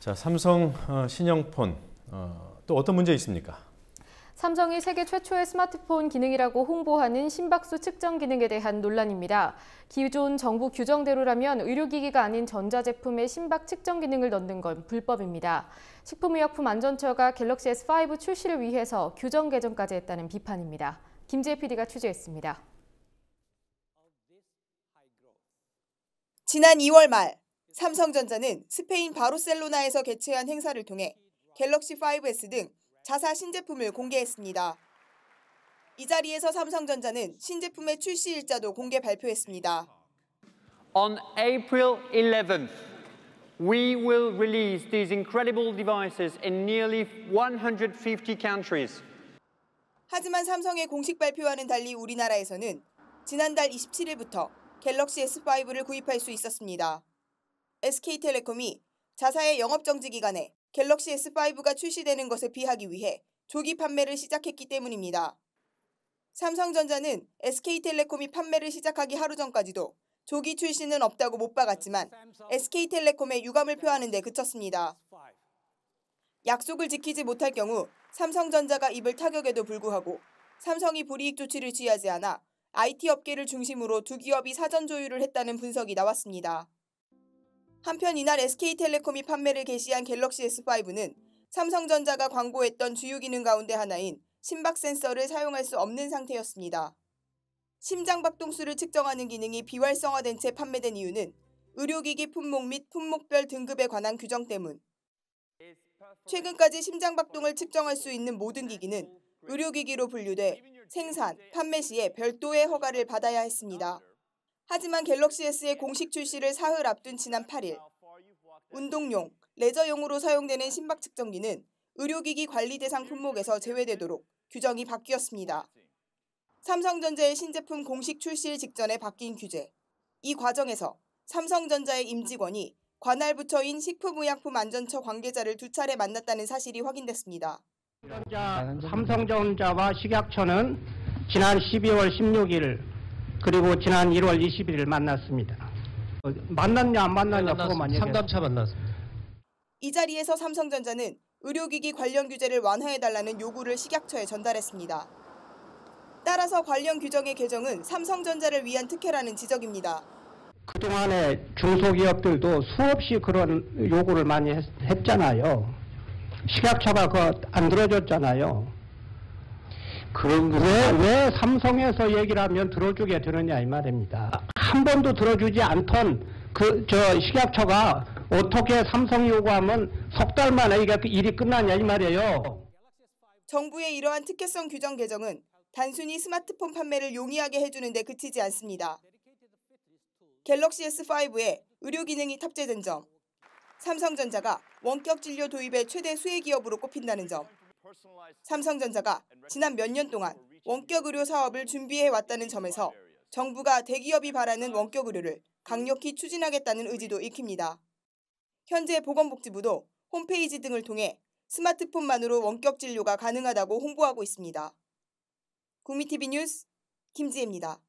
자, 삼성 신형폰 또 어떤 문제 있습니까? 삼성이 세계 최초의 스마트폰 기능이라고 홍보하는 심박수 측정 기능에 대한 논란입니다. 기존 정부 규정대로라면 의료기기가 아닌 전자제품에 심박 측정 기능을 넣는 건 불법입니다. 식품의약품안전처가 갤럭시 S5 출시를 위해서 규정 개정까지 했다는 비판입니다. 김지혜 PD가 취재했습니다. 지난 2월 말 삼성전자는 스페인 바르셀로나에서 개최한 행사를 통해 갤럭시 5S 등 자사 신제품을 공개했습니다. 이 자리에서 삼성전자는 신제품의 출시 일자도 공개 발표했습니다. On April 11th, we will release these incredible devices in nearly 150 countries. 하지만 삼성의 공식 발표와는 달리 우리나라에서는 지난달 27일부터 갤럭시 S5를 구입할 수 있었습니다. SK텔레콤이 자사의 영업정지 기간에 갤럭시 S5가 출시되는 것을 피하기 위해 조기 판매를 시작했기 때문입니다. 삼성전자는 SK텔레콤이 판매를 시작하기 하루 전까지도 조기 출시는 없다고 못 박았지만 SK텔레콤의 유감을 표하는 데 그쳤습니다. 약속을 지키지 못할 경우 삼성전자가 입을 타격에도 불구하고 삼성이 불이익 조치를 취하지 않아 IT 업계를 중심으로 두 기업이 사전 조율을 했다는 분석이 나왔습니다. 한편 이날 SK텔레콤이 판매를 개시한 갤럭시 S5는 삼성전자가 광고했던 주요 기능 가운데 하나인 심박 센서를 사용할 수 없는 상태였습니다. 심장 박동수를 측정하는 기능이 비활성화된 채 판매된 이유는 의료기기 품목 및 품목별 등급에 관한 규정 때문. 최근까지 심장 박동을 측정할 수 있는 모든 기기는 의료기기로 분류돼 생산, 판매 시에 별도의 허가를 받아야 했습니다. 하지만 갤럭시 S의 공식 출시를 사흘 앞둔 지난 8일, 운동용, 레저용으로 사용되는 심박 측정기는 의료기기 관리 대상 품목에서 제외되도록 규정이 바뀌었습니다. 삼성전자의 신제품 공식 출시일 직전에 바뀐 규제. 이 과정에서 삼성전자의 임직원이 관할 부처인 식품의약품안전처 관계자를 2차례 만났다는 사실이 확인됐습니다. 삼성전자와 식약처는 지난 12월 16일 그리고 지난 1월 21일 만났습니다. 만났냐 안 만났냐 그거만 얘기해요. 상담차 만났습니다. 이 자리에서 삼성전자는 의료기기 관련 규제를 완화해달라는 요구를 식약처에 전달했습니다. 따라서 관련 규정의 개정은 삼성전자를 위한 특혜라는 지적입니다. 그동안에 중소기업들도 수없이 그런 요구를 많이 했잖아요. 식약처가 그거 안 들어줬잖아요. 그런 왜 삼성에서 얘기를 하면 들어주게 되느냐 이 말입니다. 한 번도 들어주지 않던 식약처가 어떻게 삼성이 요구하면 석 달 만에 이게 일이 끝나냐 이 말이에요. 정부의 이러한 특혜성 규정 개정은 단순히 스마트폰 판매를 용이하게 해주는 데 그치지 않습니다. 갤럭시 S5에 의료 기능이 탑재된 점, 삼성전자가 원격 진료 도입의 최대 수혜 기업으로 꼽힌다는 점, 삼성전자가 지난 몇 년 동안 원격 의료 사업을 준비해 왔다는 점에서 정부가 대기업이 바라는 원격 의료를 강력히 추진하겠다는 의지도 읽힙니다. 현재 보건복지부도 홈페이지 등을 통해 스마트폰만으로 원격 진료가 가능하다고 홍보하고 있습니다. 국민TV 뉴스 김지혜입니다.